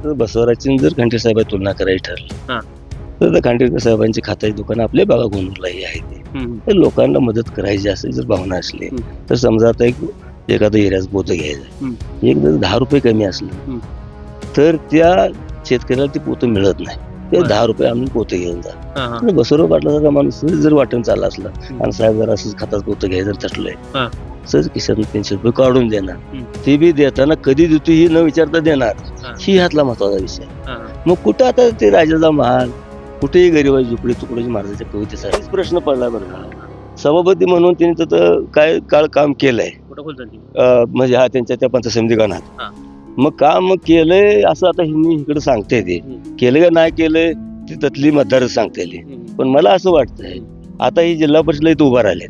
तर बसवराजची जर खांडेकर साहेबांची तुलना करायची ठरली हा. तर खांडेकर साहेबांची खात्याची दुकान आपल्या भागा गोंधळलाही आहे ते. तर लोकांना मदत करायची असेल जर भावना असली तर समजा आता एखादं एरियाचं पोतं घ्यायचं, एक जर 10 रुपये कमी असलं तर त्या शेतकऱ्याला ते पोतं मिळत नाही. ते 10 रुपये आणून पोतं घेऊन जा. बसवराज पाटलासारखा माणूस जर वाटून चालला असला आणि साहेब जर असंच खातात पोतं घ्यायचं ठरलंय सहज खिशातून 300 रुपये काढून देणार. ते बी देताना कधी देतो ही न विचारता देणार. ही ह्यातला महत्वाचा विषय. मग कुठं आता ते राजाचा महाल, कुठेही गरीबाची झोपडी तुकडोजी महाराजांच्या कवितेसाठीच प्रश्न पडला बरं का. सभापती म्हणून त्यांनी तिथं काय काळ काम केलंय म्हणजे हा त्यांच्या त्या पंचायत समिती गणात मग काम केलंय असं आता हिंनी इकडे सांगते ते केलं का नाही केलंय ती ततली मतदार सांगते. पण मला असं वाटतंय आता ही जिल्हा परिषदला इथं उभा राहिले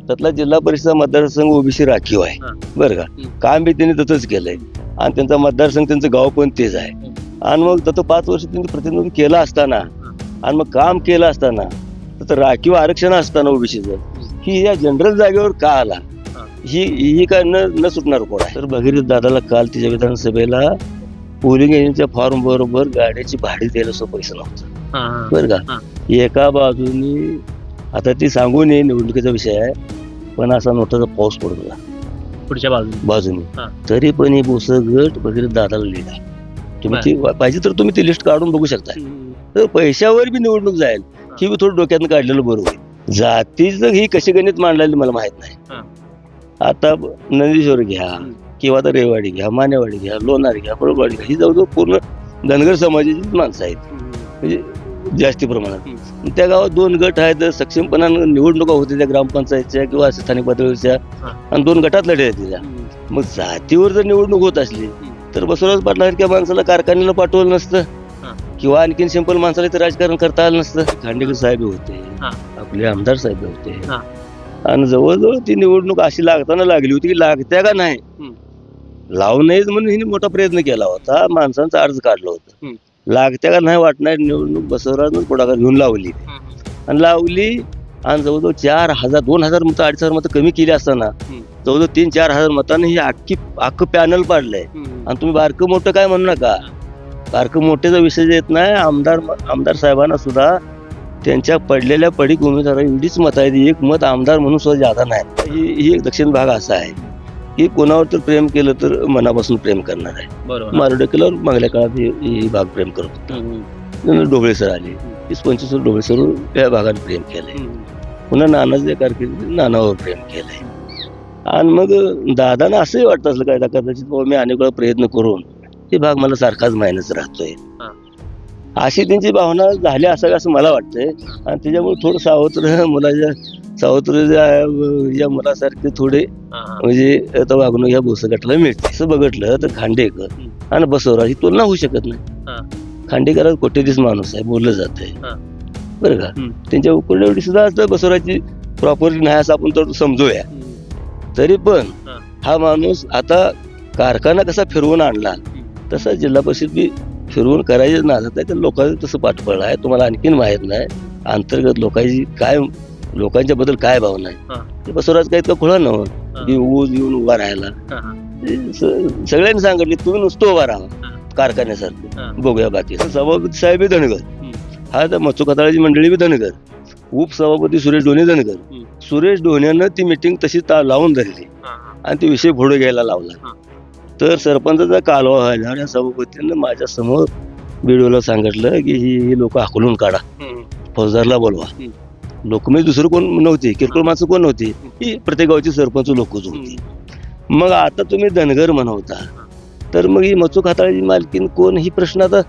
त्यातला जिल्हा परिषद मतदारसंघ ओबीसी राखीव आहे बरं का. काम बी त्यांनी तसंच केलंय आणि त्यांचा मतदारसंघ त्यांचं गाव पण तेच आहे. आणि मग तसं 5 वर्ष त्यांनी प्रतिनिधित्व केलं असताना आणि मग काम केलं असताना तर राखीव आरक्षण असताना ओबीसीचं ही या जनरल जागेवर का आला ही काय न सुटणार कोण आहे. तर भगीरथ दादाला काल तिच्या विधानसभेला पोलिंग एजंटच्या फॉर्म बरोबर गाड्याची भाडी द्यायला सुद्धा पैसे नव्हतं बरं का. एका बाजूनी आता ती सांगू नये निवडणुकीचा विषय आहे पण असा मोठाचा पाऊस पडत होता पुढच्या बाजूने तरी पण ही गट भगीरथ दादाला लीड आहे. तुम्ही ती पाहिजे तर तुम्ही ती लिस्ट काढून बघू शकता. तर पैशावर बी निवडणूक जाईल ही बी थोडं डोक्यातून काढलेलं बरोबर आहे. जातीचं ही कशी गणित मांडलेली मला माहित नाही. आता नंदीश्वर घ्या किंवा आता रेवाडी घ्या, मानेवाडी घ्या, लोणार घ्या, पळवाडी घ्या, ही जवळजवळ पूर्ण धनगर समाजाची माणसं आहेत म्हणजे जास्ती प्रमाणात. त्या गावात 2 गट आहेत सक्षमपणानं निवडणुका होते त्या ग्रामपंचायतच्या किंवा स्थानिक पातळीवरच्या आणि 2 गटात लढ्या तिच्या. मग जातीवर जर निवडणूक होत असली तर बसवराज पाटलासारख्या माणसाला कारखान्याला पाठवलं नसतं किंवा आणखीन सिंपल माणसाला इथं राजकारण करता आलं नसतं. खांडेकर साहेब होते, आपले आमदार साहेब होते आणि जवळजवळ ती निवडणूक अशी लागताना लागली होती की लागत्या का नाही लावू नयेच म्हणून हिने मोठा प्रयत्न केला होता. माणसांचा अर्ज काढला होता लागत्या का नाही वाटणार निवडणूक बसवराजनं पुढाकार घेऊन लावली आणि जवळजवळ 4,000 2,000 मतं 2,500 मतं कमी केली असताना जवळजवळ 3-4 हजार मतांनी ही अख्खं पॅनल पाडलंय. आणि तुम्ही बारकं मोठं काय म्हणू नका, बारकं मोठ्याचा विषय येत नाही. आमदार साहेबांना सुद्धा त्यांच्या पडलेल्या पडीक उमेदवार एवढीच मत आहे, 1 मत आमदार म्हणून सुद्धा जादा नाही. ही एक दक्षिण भाग असा आहे की कोणावर तर प्रेम केलं तर मनापासून प्रेम करणार आहे. मारुडेकलावर मागल्या काळात ही भाग प्रेम करत होता. डोबळे सर आले 20-25 डोबळे सर या भागात प्रेम केलंय. पुन्हा नानाच्या कारकिर्दीत नानावर प्रेम केलंय. आणि मग दादांना असंही वाटत असलं काय कदाचित मी अनेक वेळा प्रयत्न करून हे भाग मला सारखाच मायनच राहतोय अशी त्यांची भावना झाली असावी असं मला वाटतंय. आणि त्याच्यामुळे थोडं सावत्र या मुलासारखे थोडे म्हणजे आता वागणूक या बोस गटाला मिळते. असं बघितलं तर खांडेकर आणि बसवराज ही तुलना होऊ शकत नाही. खांडेकर कोट्यधीश माणूस आहे, बोललं जात आहे बरं का. त्यांच्या उकरडेवडी सुद्धा असतं बसवराजची प्रॉपर्टी नाही असं आपण तर समजूया. तरी पण हा माणूस आता कारखाना कसा फिरवून आणला तसा जिल्हा परिषद बी फिरवून करायचं नादात आहे. तर लोकांचं तसं पाठबळ आहे. तुम्हाला आणखीन माहित नाही अंतर्गत लोकांच्या बद्दल काय भावना आहे. बसवराज काही इतका खुळा नव्हतं की येऊन उभा राहायला. सगळ्यांनी सांगितले तुम्ही नुसतं उभा राहा कारखान्यासारखं बघूया. बाकी सभापती साहेब धनगर, हा तर मच्छू खताळाची मंडळी बी धनगर, उपसभापती सुरेश डोणे धनगर. सुरेश डोण्यानं ती मिटिंग तशी लावून धरली आणि ती विषय पुढे घ्यायला लावला. तर सरपंचाचा कालवा व्हायला आणि सभापतीनं माझ्या समोर व्हिडिओला सांगितलं की ही लोक हाकलून काढा, फौजदारला बोलवा. लोक म्हणजे दुसरं कोण नव्हते, किरकोळ माणसं कोण नव्हती, ही प्रत्येक गावची सरपंच लोकच होती. मग आता तुम्ही धनगर म्हणवता तर मग ही मच्छू खाताळाची मालकीन कोण ही प्रश्न आता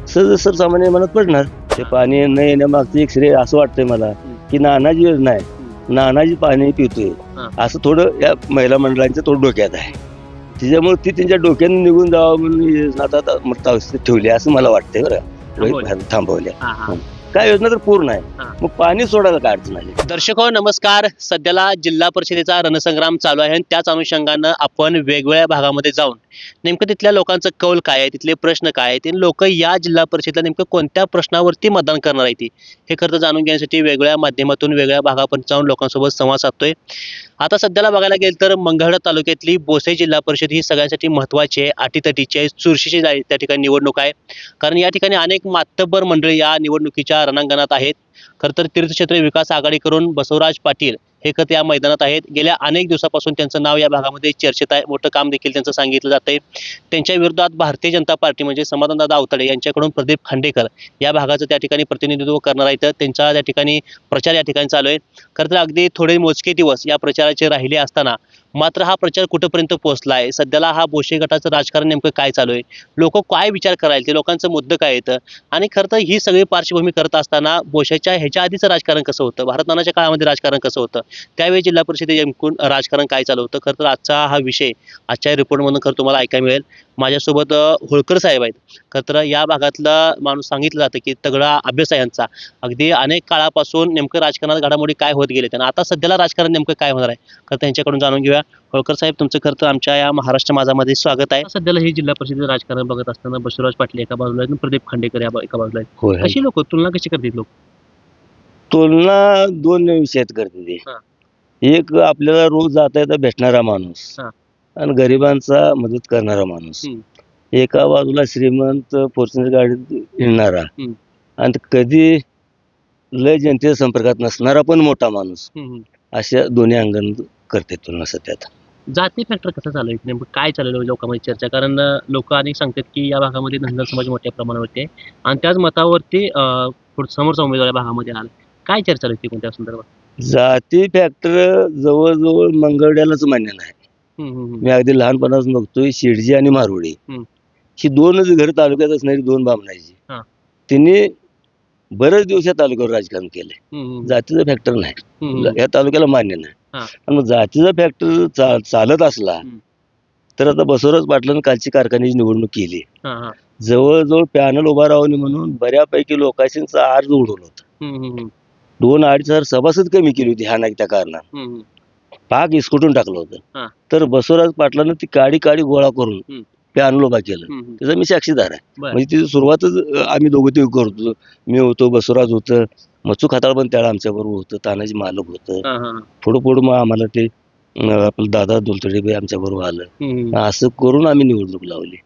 सहज सर्वसामान्य मनात पडणार. ते पाणी न येण्यामागचं एक श्रेय असं वाटतंय मला की नानाजी योजना आहे, नानाजी पाणी पितोय असं थोडं या महिला मंडळांच्या थोडं डोक्यात आहे. त्याच्यामुळे ती त्यांच्या डोक्याने निघून जावं म्हणून आता मृतावस्थेत ठेवली असं मला वाटतंय. बरं थांबवल्या. काय योजना तर पूर्ण आहे. हा. मग पाणी सोडायला काय अडचण आली? दर्शको नमस्कार. सध्याला जिल्हा परिषदेचा रणसंग्राम चालू आहे आणि त्याच अनुषंगानं आपण वेगवेगळ्या भागामध्ये जाऊन नेमकं तिथल्या लोकांचं कौल काय आहे, तिथले प्रश्न काय आहेत, ते लोक या जिल्हा परिषदेला नेमकं कोणत्या प्रश्नावरती मतदान करणार आहे हे खरं तर जाणून घेण्यासाठी वेगवेगळ्या माध्यमातून वेगळ्या भागापर्यंत जाऊन लोकांसोबत संवाद साधतोय. आता सध्याला बघायला गेलं तर मंगळवेढा तालुक्यातली बोसे जिल्हा परिषद ही सगळ्यांसाठी महत्त्वाची आहे, अटीतटीची आहे, चुरशीची त्या ठिकाणी निवडणूक आहे. कारण या ठिकाणी अनेक मातब्बर मंडळी या निवडणुकीच्या रणांगणात आहेत. खरं तर तीर्थक्षेत्र विकास आघाडीकडून बसवराज पाटील हे खत या मैदानात आहेत. गेल्या अनेक दिवसापासून त्यांचं नाव या भागामध्ये चर्चेत आहे. मोठं काम देखील त्यांचं सांगितलं जातंय. त्यांच्या विरोधात भारतीय जनता पार्टी म्हणजे समाधानदादा आवताडे यांच्याकडून प्रदीप खांडेकर या भागाचं त्या ठिकाणी प्रतिनिधित्व करणार आहेत. त्यांचा त्या ठिकाणी प्रचार या ठिकाणी चालू आहे. खरं तर अगदी थोडे मोजके दिवस या प्रचाराचे राहिले असताना मात्र हा प्रचार कुठंपर्यंत पोहोचला आहे, सध्याला हा बोशे गटाचं राजकारण नेमकं काय चालू आहे, लोक काय विचार करायला, ते लोकांचं मुद्दं काय येतं आणि खरं तर ही सगळी पार्श्वभूमी करत असताना बोशाच्या ह्याच्या आधीचं राजकारण कसं होतं, भारतनानाच्या काळामध्ये राजकारण कसं होतं, त्यावेळी जिल्हा परिषदेचे एकूण राजकारण काय चालू होतं. खरं तर आजचा हा विषय आजच्या रिपोर्टमधून खरं तुम्हाला ऐकायला मिळेल. माझ्यासोबत होळकर साहेब आहेत. खरं तर या भागातला माणूस सांगितलं जातं की तगडा अभ्यास आहे यांचा. अगदी अनेक काळापासून नेमकं राजकारणात घडामोडी काय होत गेले आणि आता सध्याला राजकारण नेमकं काय होणार आहे, खरं त्यांच्याकडून जाणून घेऊया. होळकर साहेब, तुमचं खरं तर आमच्या या महाराष्ट्र माझामध्ये स्वागत आहे. सध्याला हे जिल्हा परिषदेचं राजकारण बघत असताना बसवराज पाटील एका बाजूला आहेत, प्रदीप खांडेकर एका बाजूला आहेत. होय, कशी लोक तुलना कशी करतील लोक? तुलना दोन विषयात करते ते. हा. एक आपल्याला रोज जाता येता भेटणारा माणूस हा. आणि गरिबांचा मदत करणारा माणूस. एका बाजूला श्रीमंत फॉर्च्युनर गाडीत येणारा आणि कधी लय जनतेच्या संपर्कात नसणारा पण मोठा माणूस, अशा दोन्ही अंगान करते तुलना सध्या. जाती फॅक्टर कसा चालू आहे, नेमकं काय चालू आहे लोकांमध्ये चर्चा? कारण लोक अनेक सांगतात की या भागामध्ये धनगर समाज मोठ्या प्रमाणावरती आहे आणि त्याच मतावरती समोरचा उमेदवार या भागामध्ये आला. काय चर्चा चालू आहे कोणत्या संदर्भात? जाती फॅक्टर जवळजवळ मंगळवेढ्यालाच मान्य नाही. मी अगदी लहानपणापासून बघतोय शेडजी आणि मारवडी ही दोनच घर तालुक्यात असणारी दोन बामणाची, त्यांनी बरेच दिवस या तालुक्यावर राजकारण केलंय. जातीचा फॅक्टर नाही, या तालुक्याला मान्य नाही. आणि मग जातीचा फॅक्टर चालत असला तर आता बसवराज पाटलांनी कालची कारखान्याची निवडणूक केली. जवळजवळ पॅनल उभा राहून म्हणून बऱ्यापैकी लोकांचा अर्ज उडवलं होतं. 2-2.5 सभासद कमी केली होती ह्या नाही त्या कारणानं, पाक इसकटून टाकलं होतं. तर बसवराज पाटलांना ती काडी गोळा करून पॅनल उभा केलं. त्याचा मी साक्षीदार आहे. म्हणजे तिची सुरुवातच आम्ही दोघं ते करतो. मी होतो, बसवराज होतं, मचू खाताळ पण त्याला आमच्या बरोबर होतं, तानाजी मालक होतं. पुढं मग आम्हाला ते आपलं दादा दुलतडे आमच्या बरोबर आलं. असं करून आम्ही निवडणूक लावली.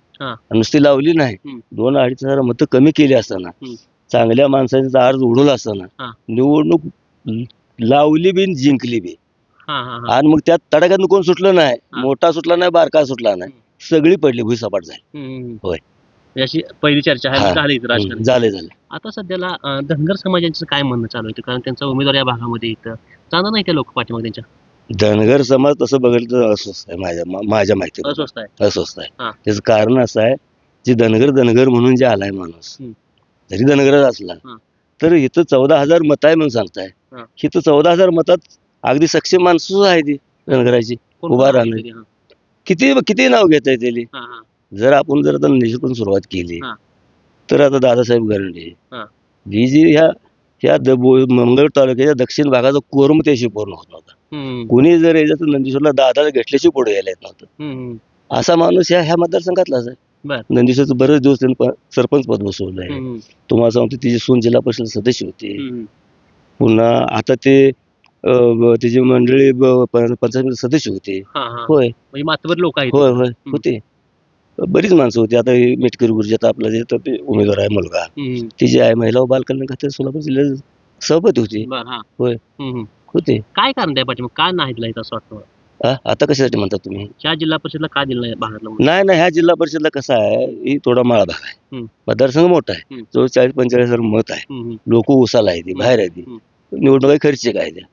नुसती लावली नाही, 2-2.5 मतं कमी केली असताना, चांगल्या माणसांचा अर्ज उडवला असताना निवडणूक लावली बी जिंकली बी. आणि मग त्यात तडाख्यात कोण सुटलं नाही, मोठा सुटला नाही, बारका सुटला नाही, सगळी पडली, भुईसपाट झाली. होय, अशी पहिली चर्चा आहे. झाले. आता सध्याला धनगर समाजाचं काय म्हणणं चालू आहे, कारण त्यांचा उमेदवार या भागामध्ये येतं जाणार नाही त्या लोक पाठीमागे त्यांच्या. धनगर समाज तसं बघितलं तर अस्वस्थ आहे. माझ्या माहिती अस्वस्थ आहे. त्याचं कारण असं आहे, जे धनगर म्हणून जे आलाय माणूस, जरी धनगरच असला तर इथं 14,000 मत आहे म्हणून सांगताय. इथं 14,000 मतात अगदी सक्षम माणसं आहे ती धनगराची उभा राहणार. किती नाव घेत आहे त्याली. जर आपण जर आता निश्चितपणे सुरुवात केली तर आता दादासाहेब गरंडे ही जी ह्या मंगळ तालुक्याच्या दक्षिण भागाचा कोरम त्याशी पूर्ण होत नव्हता. कोणी जर याच्यात नंदीश्वरला दादाला घेतल्याशी पुढे यायला येत नव्हतं. असा माणूस ह्या मतदारसंघातलाच आहे. नंदीश्वरचं बरेच दिवस त्यांनी सरपंच पद बसवलं आहे. तुम्हाला सांगतो, तिची सून जिल्हा परिषद सदस्य होते. पुन्हा आता ते त्याची मंडळी पंचायत सदस्य होते. होय, मातबर लोक आहेत. होय होते, बरीच माणसं होती. आता मेटकरी गुरुजी आपला जे उमेदवार आहे मुलगा, ती जी आहे महिला व बालकल्याण खात्यात सोलापूर जिल्ह्यात सभापती होती. होय होते. काय कारण त्या पाठी का नाही दिला असं वाटतं? आता कशासाठी म्हणता तुम्ही? ह्या जिल्हा परिषदला का दिलं नाही भागातला? नाही, ह्या जिल्हा परिषदला कसं आहे, ही थोडा माळा भाग आहे, मतदारसंघ मोठा आहे, जवळ 40-45,000 मत आहे. लोक उसाला आहे, ती बाहेर आहे, ती निवडणुका खर्चिक आहे त्या.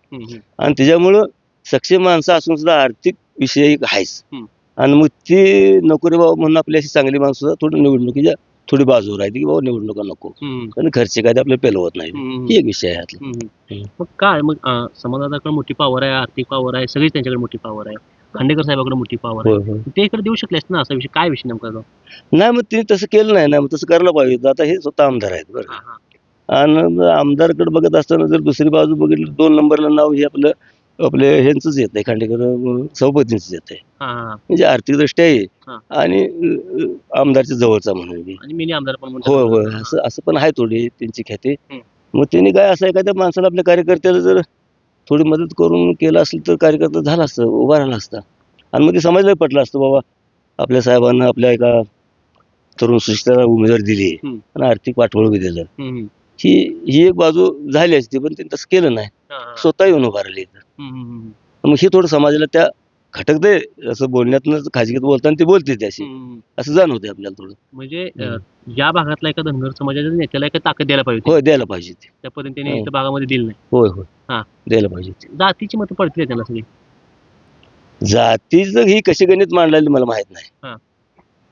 आणि त्याच्यामुळं सक्षम माणसं असून सुद्धा आर्थिक विषय आहेच. आणि मग ती नको रे बाबा म्हणून आपली अशी चांगली माणसं सुद्धा थोडी निवडणुकीच्या थोडी बाजूवर राहते की बाबा निवडणुका नको, कारण खर्च काय आपल्याला पेलवत नाही. ही एक विषय आहे. मग काय, मग समाजाकडे मोठी पॉवर आहे, आर्थिक पॉवर आहे, सगळीच त्यांच्याकडे मोठी पॉवर आहे. खांडेकर साहेबांकडे मोठी पॉवर आहे, ते इकडे देऊ शकले असते ना. असा विषय काय विषय नेमका? नाही, मग तिने तसं केलं नाही ना, मग तसं करायला पाहिजे. आता हे स्वतः आमदार आहेत बरं, आणि आमदारकडे बघत असताना जर दुसरी बाजू बघितली 2 नंबरला नाव हे आपले ह्यांचंच येत आहे, खांडेकर सभापतींचंच येत आहे. हा हा म्हणजे आर्थिकदृष्ट्या आहे हा. आणि आमदारच्या जवळचा म्हणून बी. आणि मिनी आमदार पण म्हणतात. होय होय असं असं पण आहे थोडी त्यांची ख्याती. हम्म. मग त्यांनी काय असं एखाद्या माणसाला आपल्या कार्यकर्त्याला जर थोडी मदत करून केलं असलं तर कार्यकर्ता झाला असतं, उभा राहिला असता. आणि मग ते समाजाला पटलं असतं बाबा आपल्या साहेबांना आपल्या एका तरुण सुशिक्षिताला उमेदवारी दिली हम्म. आणि आर्थिक पाठबळ बी दिलं. हम्म. ही ही एक बाजू झाली असती पण त्यांनी तसं केलं नाही. हा, हा. स्वतः येऊन उभा राहिले इथं. हम्म, हम्म, मग हे थोडं समाजाला त्या खटकते असं बोलण्यातनं खाजगीत बोलताना ते बोलते त्याशी हम्म. असं जाणवते आपल्याला थोडं. म्हणजे या भागातला एका धनगर समाजाच्या नेत्याला एका ताकद द्यायला पाहिजे होती. होय द्यायला पाहिजे ते. त्या पद्धतीने हो. इथं भागामध्ये दिली नाही. होय होय हा. द्यायला पाहिजे ते. जातीची मतं पडतील त्यांना सगळी. जातीचं ही कशी गणित मांडलेली मला माहित नाही. हा.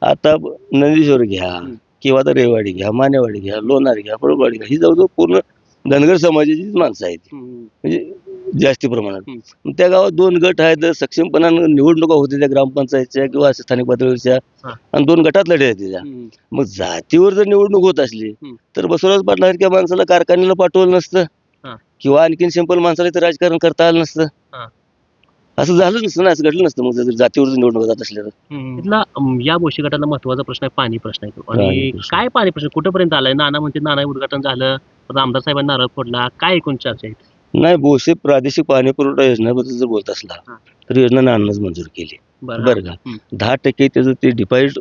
आता नंदीश्वर घ्या हम्म. किंवा आता रेवाडी घ्या, मानेवाडी घ्या, लोणार घ्या, पळवाडी घ्या, ही जवळजवळ पूर्ण धनगर समाजाचीच माणसं आहेत. हम्म. म्हणजे जास्ती प्रमाणात. हम्म. मग त्या गावात 2 गट आहेत, सक्षमपणानं निवडणुका होते त्या ग्रामपंचायतच्या किंवा स्थानिक पातळीवरच्या हा. आणि 2 गटात लढ्या आहेत त्या. हम्म. मग जातीवर जर निवडणूक होत असली हम्म. तर बसवराज पाटलासारख्या माणसाला कारखान्याला पाठवलं नसतं हा. किंवा आणखीन सिंपल माणसाला इथं राजकारण करता आलं नसतं. हा. असं झालं नसतं ना, असं घडलं नसतं मग जर जातीवर जर निवडणूक होत असल्या तर. तिथला या गोष्टी गटाला महत्वाचा प्रश्न आहे, पाणी प्रश्न आहे तो. आणि पाणी प्रश्न. काय पाणी प्रश्न कुठपर्यंत आलाय? नाना म्हणते नाना उद्घाटन झालं, परत आमदार साहेबांना नारळ फोडला, काय एकूण चर्चा आहे? नाही बोसे प्रादेशिक पाणी पुरवठा योजनेबद्दल जर बोलत असला हा. तर योजना नानाच मंजूर केली. बरं बरं का हम्म. 10% त्याचं ते डिपॉझिट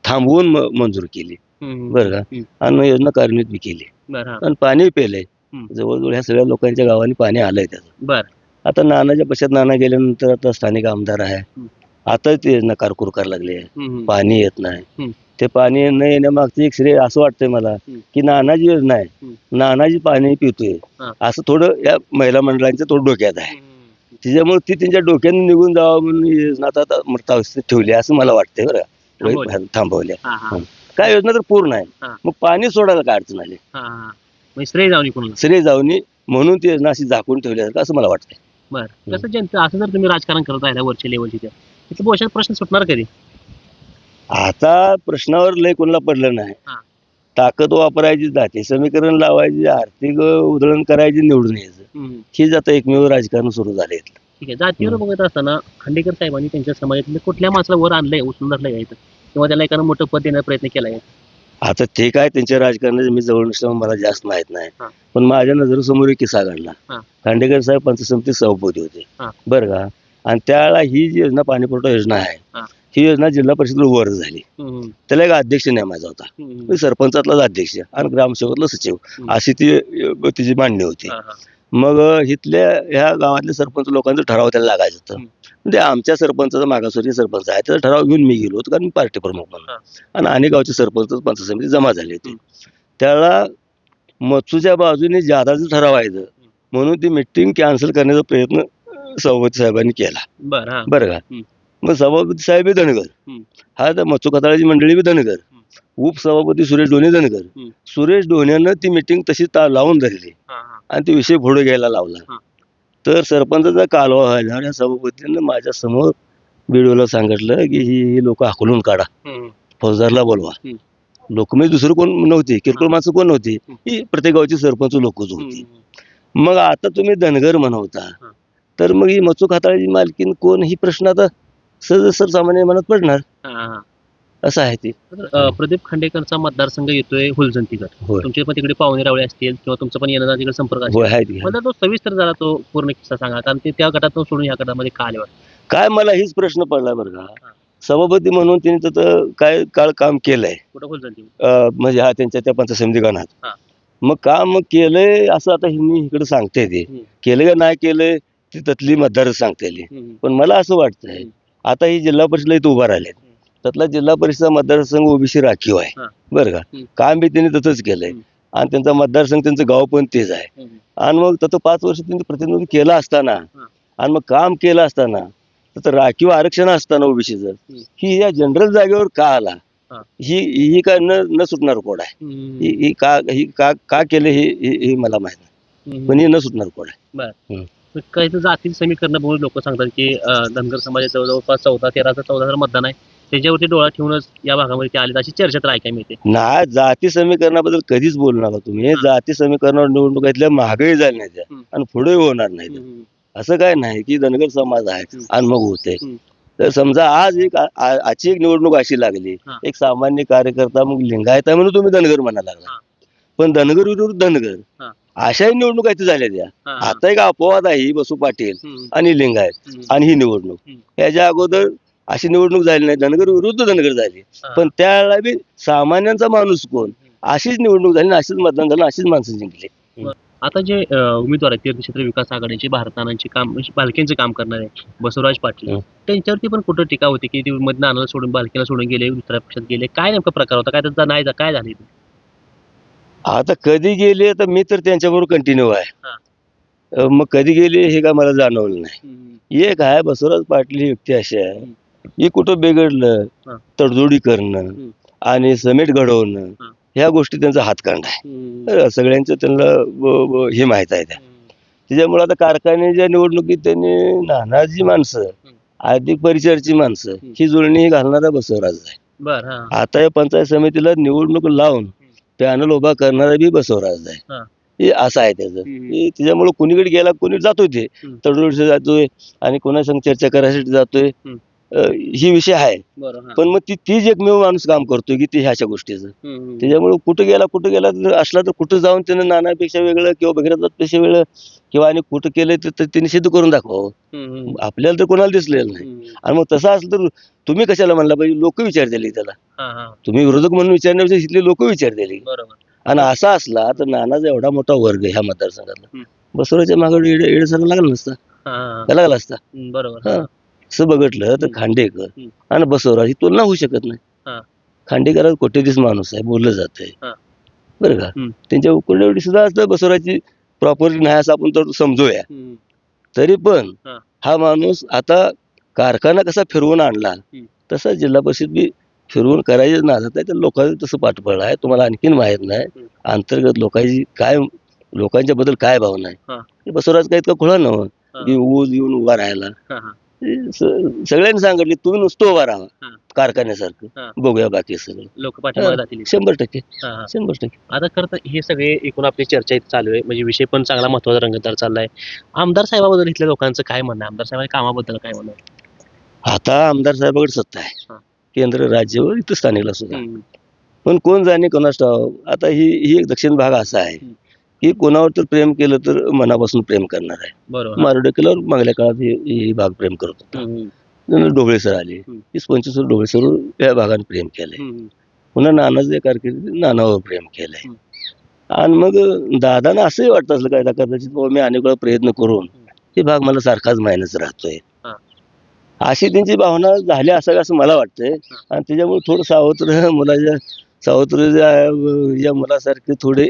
थांबवून मंजूर केली. हम्म. बरं का हम्म. आणि योजना कार्यान्वित बी केली बरं हा. आणि पाणी पेलंय. हम्म. जवळजवळ ह्या सगळ्या लोकांच्या गावांनी पाणी आलंय त्याचं. बरं. आता नानाच्या पश्चात नाना गेल्यानंतर आता स्थानिक आमदार आहे. हम्म. आता ते योजना कारकूर करायला लागली आहे. हम्म. पाणी येत नाही. हम्म. ते पाणी न येण्यामागचं एक श्रेय असं वाटतंय मला हम्म. की नानाची योजना आहे, हम्म. नानाजी पाणी पितोय हा. असं थोडं या महिला मंडळांच्या थोडं डोक्यात आहे. हम्म. त्याच्यामुळे ती त्यांच्या डोक्याने निघून जावं म्हणून ही योजना आता मृतावस्थेत ठेवली असं मला वाटतंय बरं का. थांबवली. थांबवल्या. हा, हा. काय योजना तर पूर्ण आहे. हा. मग पाणी सोडायला काय अडचण आली? हा, हा. म्हणजे श्रेय जाऊन कोणाला? श्रेय जाऊनी म्हणून ती योजना अशी झाकून ठेवल्यासारखं असं मला वाटतंय. बरं कसं जनता असं जर तुम्ही राजकारण करत राहिला वरच्या लेवलची तिथं बोशात प्रश्न सुटणार कधी? आता प्रश्नावर लय कोणाला पडलं नाही. हा. ताकद वापरायची, जाती समीकरण लावायची, आर्थिक उधळण करायची, निवडून यायचं, हम्म. हेच आता एकमेव राजकारण सुरू झाले. ठीक आहे. जातीवर बघत असताना खांडेकर साहेबांनी त्यांच्या समाजातल्या कुठल्या माणसाला वर आणलंय, उचलून धरलंय का इथं? किंवा त्याला एखादं मोठं पद देण्याचा प्रयत्न केलाय? आता ते काय त्यांच्या राजकारणाचे मी जवळ नसल्यामुळे मला जास्त माहित नाही. हा. पण माझ्या नजरेसमोर एक किस्सा घडला. हा. खांडेकर साहेब पंचायत समिती सभापती होते. हा. बरं का आणि त्यावेळेला ही जी योजना पाणी पुरवठा योजना आहे हा. ही योजना जिल्हा परिषदेला वर झाली. हम्म. त्याला एक अध्यक्ष नेमायचा होता. हम्म. मी सरपंचातलाच अध्यक्ष आणि ग्रामसेवकातला सचिव हम्म. अशी ती तिची मांडणी होती. हा, हा. मग इथल्या ह्या गावातले सरपंच लोकांचा ठराव त्याला लागायचं होतं. म्हणजे आमच्या सरपंचाचा मागासवर्गीय सरपंच आहे त्याचा ठराव घेऊन मी गेलो होतो कारण मी पार्टी प्रमुख म्हणून. हा. आणि अनेक गावचे सरपंच पंचायत समिती जमा झाले होते. त्याला मत्सूच्या बाजूने जादाचं ठरवायचं म्हणून ती मिटिंग कॅन्सल करण्याचा प्रयत्न सभापती साहेबांनी केला. बरं हा. बरं का हम्म. मग सभापती साहेब धनगर, हम्म. हा तर मत्सू खताळाची मंडळी बी धनगर, उपसभापती सुरेश डोणे धनगर. हम्म. सुरेश डोण्यानं ती मिटिंग तशी लावून धरली हा, हा. आणि ते विषय पुढे घ्यायला लावला. हा. तर सरपंचाचा कालवा व्हायला या सभापतीनं माझ्या समोर व्हिडिओला सांगितलं की ही लोक हाकलून काढा, हम्म. फौजदारला बोलवा. हम्म. लोक म्हणजे दुसरं कोण नव्हती, किरकोळ माणसं कोण नव्हती, ही प्रत्येक गावची सरपंच लोकच होती. हम्म. मग आता तुम्ही धनगर म्हणवता हा. तर मग ही मचूक हाताळाची मालकीन कोण ही प्रश्न आता सहज सर्वसामान्य मनात पडणार. हा, हा. असं आहे ते. तर, प्रदीप खांडेकरचा मतदारसंघ येतोय हुलजंती गट. होय तुमचे पण तिकडे पाहुणे रावळे असतील किंवा तुमचं पण येणं तिकडे संपर्क असेल. होय आहे ते. मला तो सविस्तर झाला तो पूर्ण किस्सा सांगा, कारण ते त्या गटातून सोडून ह्या गटामध्ये का आले वाटतं? काय मला हीच प्रश्न पडला बरं का. हा. सभापती म्हणून त्यांनी तिथं काय काळ काम केलंय कुठं हुलजंती? म्हणजे हा त्यांच्या त्या पंचायत समिती गणात. हा. मग काम केलंय असं आता मी इकडे सांगते ते हम्म. केलं का नाही केलंय ती त्यातली मतदार सांगते. हम्म. पण मला असं वाटतंय आता ही जिल्हा परिषदला इथं उभा राहिले त्यातला जिल्हा परिषद मतदारसंघ ओबीसी राखीव आहे. हा. बरं का हम्म. काम बी त्यांनी तसंच केलंय हम्म. आणि त्यांचा मतदारसंघ त्यांचं गाव पण तेच आहे. हम्म. आणि मग त्याचं 5 वर्ष त्यांनी प्रतिनिधित्व केलं असताना हा. आणि मग काम केलं असताना तर राखीव आरक्षण असताना ओबीसीचं ही या जनरल जागेवर का आला हा. ही काय न सुटणार कोड आहे. हम्म. ही का केलं हे मला माहित नाही हम्म. पण ही न सुटणार कोड आहे. बरं. काही तर जातील समीकरण बघून लोक सांगतात की धनगर समाजात जवळपास 14-13 मतदान आहे. त्याच्यावरती डोळा ठेवूनच या भागामध्ये ते आले अशी चर्चा तर ऐकायला मिळते. नाही, जाती समीकरणाबद्दल कधीच बोलू नका तुम्ही. हा. जाती समीकरणावर निवडणुका इथल्या महागाई झाली नाही त्या हम्म. आणि पुढे होणार नाही त्या. असं काय नाही की धनगर समाज आहे आणि मग होते. तर समजा आज आजची एक निवडणूक अशी लागली, हा. एक सामान्य कार्यकर्ता मग लिंगायत आहे म्हणून तुम्ही धनगर म्हणा लागला, हा. पण धनगर विरुद्ध धनगर हा. अशाही निवडणुका इथे झाल्या त्या. हा. आता एक अपवाद आहे ही बसू पाटील आणि लिंगायत आणि ही निवडणूक. याच्या अगोदर अशी निवडणूक झाली नाही, धनगर विरुद्ध धनगर झाली. पण त्यावेळेला बी सामान्यांचा माणूस कोण अशीच निवडणूक झाली, अशीच मतदान झालं, अशीच माणसं जिंकली. आता जे उमेदवार आहेत तीर्थक्षेत्र विकास आघाडीचे भारतानांचे काम म्हणजे बालकेंचे काम करणारे बसवराज पाटील, त्यांच्यावरती पण कुठं टीका होती की ते मधनं आणायला सोडून बालकेला सोडून गेले, दुसऱ्या पक्षात गेले. काय नेमका प्रकार होता, काय त्याचा नाही काय झाले? आता कधी गेले तर मी तर त्यांच्याबरोबर कंटिन्यू आहे. मग कधी गेले हे काय मला जाणवलं नाही. एक आहे बसवराज पाटील ही व्यक्ती अशी आहे, ही कुठं बिघडलं तडजोडी करणं आणि समेट घडवणं ह्या गोष्टी त्यांचा हातखंड आहे. सगळ्यांचं त्यांना हे माहित आहे त्या. त्याच्यामुळे आता कारखान्याच्या निवडणुकीत त्यांनी नानाजी माणसं अधिक परिचयाची माणसं ही जुळणी घालणारा बसवराज आहे. आता या पंचायत समितीला निवडणूक लावून पॅनल उभा करणारा बी बसवराज आहे. हे असं आहे त्याचं. त्याच्यामुळे कुणीकडे गेला कोणी जातोय ते तडजोडीसाठी जातोय आणि कोणासंग चर्चा करायसाठी जातोय, ही विषय आहे. पण मग तीच एकमेव माणूस काम करतोय की ते ह्याच्या गोष्टीचं. त्याच्यामुळे कुठं गेला असला तर कुठं जाऊन त्यानं नानापेक्षा वेगळं किंवा भगीरथपेक्षा वेगळं किंवा आणि कुठं केलंय तर त्यांनी सिद्ध करून दाखवावं. आपल्याला तर कोणाला दिसलेलं नाही. आणि मग तसं असलं तर तुम्ही कशाला म्हणला पाहिजे, लोक विचारतील त्याला. तुम्ही विरोधक म्हणून विचारण्यापेक्षा इथले लोक विचारतील. आणि असा असला तर नानाचा एवढा मोठा वर्ग ह्या मतदारसंघातला बसवराजच्या मागे येण्यासारखा लागला नसता, लागला असता. बरोबर. असं बघितलं तर खांडेकर आणि बसवराज ही तुलना होऊ शकत नाही. खांडेकर कोट्यधीश माणूस आहे, बोललं जात आहे बरं का. त्यांच्या उकळी सुद्धा असतं बसवराजची प्रॉपर्टी नाही असं आपण तर समजूया. तरी पण हा माणूस आता कारखाना कसा फिरवून आणला तसा जिल्हा परिषद बी फिरवून करायचे नादात आहे. तर लोकांचं तसं पाठबळ आहे. तुम्हाला आणखीन माहित नाही अंतर्गत लोकांची काय, लोकांच्या बद्दल काय भावना आहे. बसवराज काय इतका खुळा नव्हता ऊस येऊन उभा राहायला. सगळ्यांनी सांगितले तुम्ही नुसतं उभा राहा कारखान्यासारखं, बघूया बाकी सगळं लोक पाठीमागे जातील. 100%. 100%. आता खरं तर हे सगळे एकूण आपली चर्चा इथे चालू आहे, म्हणजे विषय पण चांगला महत्वाचा रंगतदार चाललाय. आमदार साहेबाबद्दल इथल्या लोकांचं काय म्हणणं आहे, आमदार साहेबांच्या कामाबद्दल काय म्हणणं आहे? आता आमदार साहेबाकडे सत्ता आहे, केंद्र राज्य इथं स्थानिकला सुद्धा. पण कोण जाणे कोणास ठाव. आता ही एक दक्षिण भाग असा आहे की कोणावर तर प्रेम केलं तर मनापासून प्रेम करणार आहे. बरोबर. मारुडे केल्यावर मागल्या काळात ही भाग प्रेम करत होता. ढोबळे सर आले, 20-25 ढोबळे सर या भागाने प्रेम केलंय. पुन्हा नानाच्या कारकिर्दीत नानावर प्रेम केलंय. आणि मग दादांना असंही वाटत असलं काय कदाचित मी अनेक वेळा प्रयत्न करून हे भाग मला सारखाच मायनस राहतोय, अशी त्यांची भावना झाली असावी असं मला वाटतंय. आणि त्याच्यामुळे थोडं सावत्र या मुलासारखे थोडे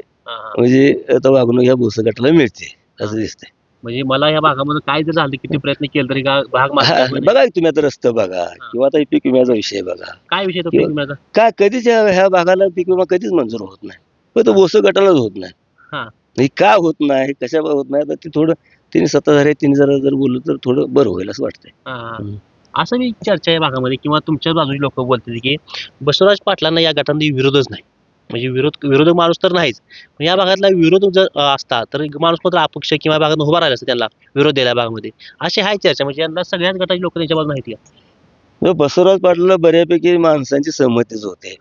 म्हणजे आता वागणूक या भोस गटाला मिळते असं दिसतंय. म्हणजे मला या भागामध्ये काय जर झालं किती प्रयत्न केले तरी भाग बघा तुम्ही आता रस्ते बघा किंवा आता पीक विम्याचा विषय बघा. काय विषय तो पीक विम्याचा? काय कधीच ह्या भागाला पीक विमा कधीच मंजूर होत नाही. पण तो भोस गटालाच होत नाही. का होत नाही, कशा होत नाही, तर ते थोडं तिने सत्ताधारी तिने जर बोललं तर थोडं बरं होईल असं वाटतंय. असं मी चर्चा या भागामध्ये किंवा तुमच्या बाजूचे लोक बोलतात की बसवराज पाटलांना या गटांना विरोधच नाही, म्हणजे विरोधक माणूस तर नाहीच. या भागातला विरोध जर असता तर माणूस मात्र अपक्ष किंवा भागात उभा राहिला असतं त्यांना विरोध द्यायला भागामध्ये, अशी हाय चर्चा. म्हणजे यांना सगळ्याच गटाची लोक त्यांच्या बाजूला माहिती आहे. बसवराज पाटलाला बऱ्यापैकी माणसांची सहमतीच होते.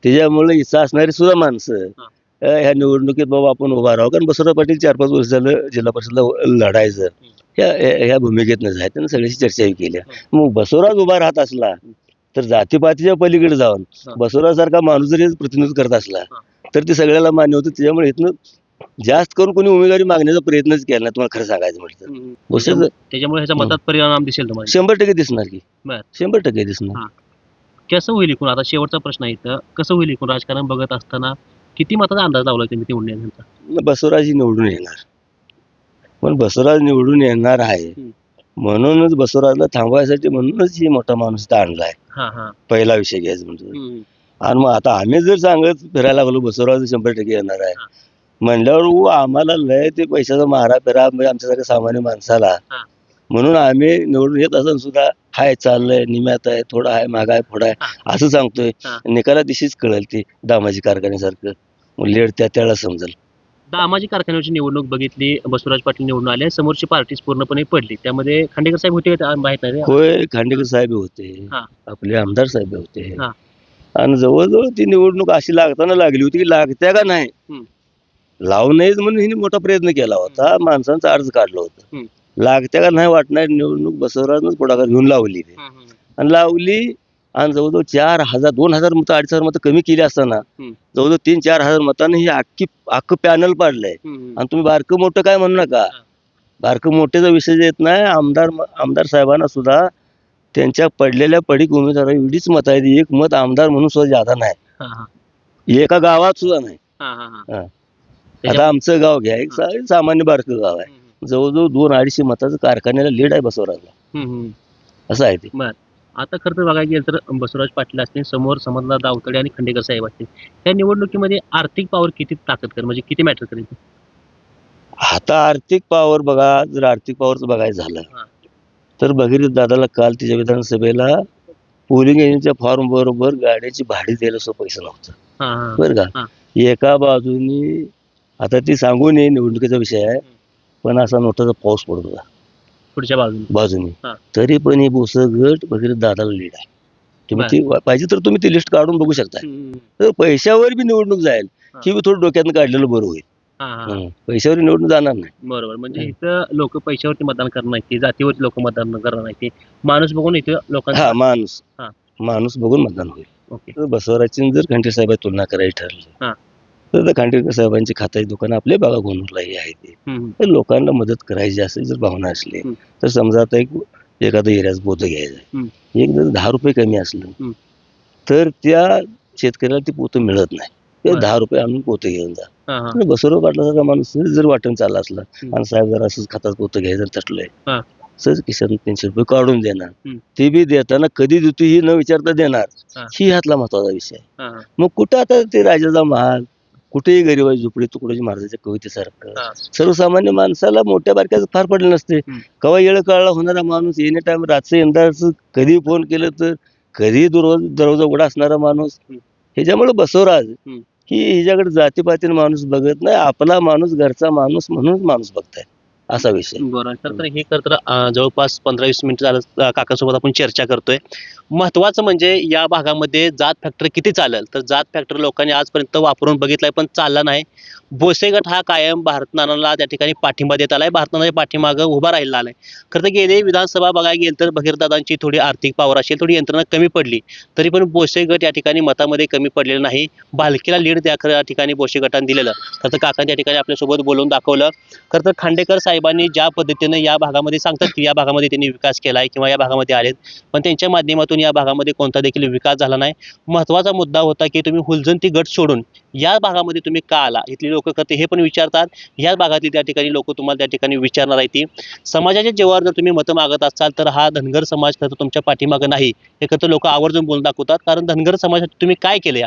त्याच्यामुळे इच्छा असणारी सुद्धा माणसं ह्या निवडणुकीत बाबा आपण उभा राहू. कारण बसवराज पाटील 4-5 वर्ष झालं जिल्हा परिषदला लढायचं ह्या भूमिकेतनं आहे. त्यांनी सगळ्याशी चर्चाही केल्या. मग बसवराज उभा राहत असला तर जातीपातीच्या पलीकडे जाऊन बसवराज सारखा माणूस जरी प्रतिनिधित्व करत असला तर ते सगळ्याला मान्य होतं. त्याच्यामुळे इथनं जास्त करून कोणी उमेदवारी मागण्याचा प्रयत्नच केला नाही, तुम्हाला खरं सांगायचं म्हटलं. त्याच्यामुळे ह्याच्या मतात परिणाम दिसेल तुम्हाला? 100% दिसणार की 100% दिसणार. कसं होईल इकडून, आता शेवटचा प्रश्न आहे इथं, कसं होईल इकडून राजकारण बघत असताना किती मताचा अंदाज लावला तुम्ही निवडण्याचा? बसवराज निवडून येणार, पण बसवराज निवडून येणार आहे म्हणूनच बसवराजला थांबवायसाठी म्हणूनच ही मोठा माणूस आणलाय. पहिला विषय घ्यायचा म्हणजे. आणि मग आता आम्ही जर सांगत फिरायला लागलो बसवराज 100% येणार आहे म्हणल्यावर आम्हाला लय ते पैशाचा मारा फिरा म्हणजे आमच्यासारख्या सामान्य माणसाला म्हणून आम्ही निवडून येत असताना सुद्धा हाय चाललंय निम्यात आहे थोडा आहे मागा आहे पुढा आहे असं सांगतोय. हा. निकाला दिशीच कळेल ती दामाजी कारखान्यासारखं लेड त्याला समजेल. दामाजी कारखान्याची निवडणूक बघितली, बसवराज पाटील निवडून आले, समोरची पार्टीज पूर्णपणे पडली. त्यामध्ये खांडेकर साहेब होते का माहित नाही रे. होय खांडेकर साहेब होते, हा. आपले आमदार साहेब होते. हा. आणि जवळजवळ ती निवडणूक अशी लागताना लागली होती की लागत्या का नाही हम्म. लावू नयेच म्हणून हिने मोठा प्रयत्न केला होता, माणसांचा अर्ज काढलं होतं. हम्म. लागत्या का नाही वाटणार निवडणूक बसवराजनंच पुढाकार घेऊन लावली ती. आणि लावली आणि जवळजवळ 4,000 2,000 मतं 2,500 मतं कमी केली असताना जवळजवळ 3-4 हजार मतांनी हे अख्खं पॅनल पाडलंय. आणि तुम्ही बारकं मोठं काय म्हणू नका, बारकं मोठ्याचा विषय येत नाही. आमदार साहेबांना सुद्धा त्यांच्या पडलेल्या पडीक उमेदवारा एवढीच मत आहेत, एक मत आमदार म्हणून सुद्धा जादा नाही, एका गावात सुद्धा नाही. आता आमचं गाव घ्या, एक सामान्य बारकं गाव आहे, जवळजवळ 200-250 मताचं कारखान्याला लीड आहे बसवराजला. असं आहे ते. आता खरं तर बघायला गेलं तर बसवराज पाटील असतील, समोर समजदार दावतडे आणि खंडेकर साहेब असतील. त्या निवडणुकीमध्ये आर्थिक पॉवर किती ताकद कर म्हणजे किती मॅटर करेल? आता आर्थिक पॉवर बघा, जर आर्थिक पॉवरचं बघायचं झालं तर भगीरथ दादाला काल तिच्या विधानसभेला पोलिंग एजंटच्या फॉर्म बरोबर गाड्याची भाडी द्यायला सुद्धा पैसा नव्हता, बरं का. एका बाजूनी आता ती सांगू नये निवडणुकीचा विषय आहे, पण असा मोठाचा पाऊस पडत होता पुढच्या बाजूनी, तरी पण हे गट भगीरथ दादाला लीड आहे. तुम्ही ती पाहिजे तर तुम्ही ती लिस्ट काढून बघू शकता. तर पैशावर बी निवडणूक जाईल ही बी थोडं डोक्यात काढलेलं बरं होईल. पैशावर निवडणूक जाणार नाही. बरोबर, म्हणजे इथं लोक पैशावरती मतदान करणार नाही, जातीवरती लोक मतदान करणार नाही, माणूस बघून इथं लोकांना माणूस बघून मतदान होईल. ओके. बसवराजची जर खंडेकर साहेब तुलना करायची ठरली तर खंडेकर साहेबांची खात्याची दुकान आपले बागा गोनूरलाही आहे ते. तर लोकांना मदत करायची असेल जर भावना असली तर समजा आता एखादं एरियाच पोतं घ्यायचं, एक जर 10 रुपये कमी असलं तर त्या शेतकऱ्याला ते पोतं मिळत नाही, ते 10 रुपये आणून पोतं घेऊन जा. बसवराज पाटलासारखा माणूस जर वाटून चालला असला आणि साहेब जर असंच खातात पोतं घ्यायचं तटलंय सहज खिशातून 300 रुपये काढून देणार, ते बी देताना कधी देतो ही न विचारता देणार, ही ह्यातला महत्वाचा विषय. मग कुठं आता ते राजाचा महाल, कुठेही गरीबाची झोपडी तुकडोजी महाराजांच्या कवितेसारखं सर्वसामान्य माणसाला मोठ्या बारक्याचं फार पडलं नसते. केव्हा येळ काळला होणारा माणूस, एनी टाइम रातचं यंदाच कधी फोन केलं तर कधी दरवाजा उघडा असणारा माणूस. ह्याच्यामुळे बसवराज की हिच्याकडे जातीपातीने माणूस बघत नाही, आपला माणूस घरचा माणूस म्हणून माणूस बघताय, असा विषय. बरोबर. तर हे तर जवळपास 15-20 मिनिट झालं काकासोबत आपण चर्चा करतोय. महत्वाचं म्हणजे या भागामध्ये जात फॅक्टर किती चालेल, तर जात फॅक्टर लोकांनी आजपर्यंत वापरून बघितलाय पण चालला नाही. भोसे गट हा कायम भारतनानाला त्या ठिकाणी पाठिंबा देत आलाय, भारतनानाच्या पाठीमागं उभा राहिला आलाय. खरं तर गेले विधानसभा बघायला गेलं तर भगीरदादांची थोडी आर्थिक पॉवर असेल, थोडी यंत्रणा कमी पडली, तरी पण भोसे गट या ठिकाणी मतामध्ये कमी पडलेलं नाही. भालकीला लीड त्या ठिकाणी भोसे गटाने दिलेलं. खरं तर काकांनी त्या ठिकाणी आपल्यासोबत बोलून दाखवलं. खरं तर खांडेकर साहेबांनी ज्या पद्धतीनं या भागामध्ये सांगतात की या भागामध्ये त्यांनी विकास केलाय किंवा या भागामध्ये आलेत, पण त्यांच्या माध्यमातून या भागामध्ये कोणता देखील विकास झाला नाही. महत्वाचा मुद्दा होता की तुम्ही हुलजंती गट सोडून या भागामध्ये तुम्ही का आला, इथली लोक करते हे पण विचारतात. या भागातली त्या ठिकाणी लोक तुम्हाला त्या ठिकाणी विचारणार आहे ती समाजाच्या जीवावर जर तुम्ही मतं मागत असाल तर हा धनगर समाज खरं तुमच्या पाठीमागं नाही, हे खरं लोक आवर्जून बोलून दाखवतात. कारण धनगर समाजासाठी तुम्ही काय केले,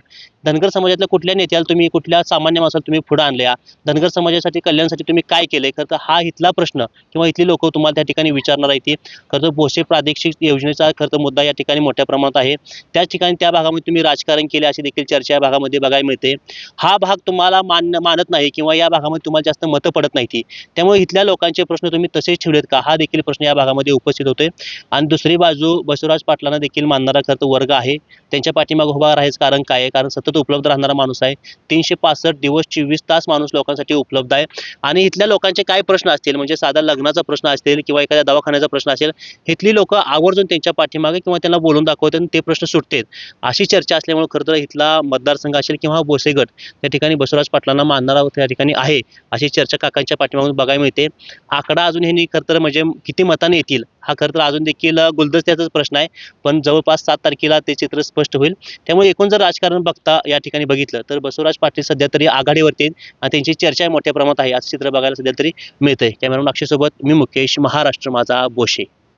धनगर समाजातल्या कुठल्या नेत्याला तुम्ही, कुठल्या सामान्य माणसाला तुम्ही पुढे आणल्या, धनगर समाजासाठी कल्याणासाठी तुम्ही काय केले, खरं तर हा इथला प्रश्न किंवा इथली लोक तुम्हाला त्या ठिकाणी विचारणार आहे ती. खरं तर भोसे प्रादेशिक योजनेचा खरं तर मुद्दा या ठिकाणी मोठ्या प्रमाणात आहे. त्याच ठिकाणी त्या भागामध्ये तुम्ही राजकारण केले अशी देखील चर्चा या भागामध्ये बघायला मिळते. हा भाग तुम्हाला मानत नाही किंवा या भागामध्ये तुम्हाला जास्त मतं पडत नाही ती, त्यामुळे इथल्या लोकांचे प्रश्न तुम्ही तसेच ठेवलेत का, हा देखील प्रश्न या भागामध्ये उपस्थित होतोय. आणि दुसरी बाजू बसवराज पाटलांना देखील मानणारा खरं तर वर्ग आहे, त्यांच्या पाठीमागे उभा राहायचं कारण काय आहे, कारण सतत उपलब्ध राहणारा माणूस आहे. 365 दिवस 24 तास माणूस लोकांसाठी उपलब्ध आहे. आणि इथल्या लोकांचे काय प्रश्न असतील, म्हणजे साधा लग्नाचा प्रश्न असतील किंवा एखाद्या दवाखान्याचा प्रश्न असेल, इथली लोक आवर्जून त्यांच्या पाठीमागे किंवा त्यांना बोलून दाखवतात आणि ते प्रश्न सुटतात. अशी चर्चा असल्यामुळे खरं तर इथला मतदारसंघ असेल किंवा भोसे गट त्या ठिकाणी बसवराज पाटलांना मानणारा त्या ठिकाणी आहे, अशी चर्चा काकांच्या पाठीमागून बघायला मिळते. आकडा अजून हे खरं तर म्हणजे किती मताने येतील हा खरं तर अजून देखील गुलदस्त्याचाच प्रश्न आहे, पण जवळपास 7 तारखेला ते चित्र स्पष्ट होईल. त्यामुळे एकूण जर राजकारण बघता या ठिकाणी बघितलं तर बसवराज पाटील सध्या तरी आघाडीवरती आणि त्यांची चर्चा मोठ्या प्रमाणात आहे, असं चित्र बघायला सध्या तरी मिळतंय. कॅमेरामन अक्षय सोबत मी मुकेश, महाराष्ट्र माझा, भोसे.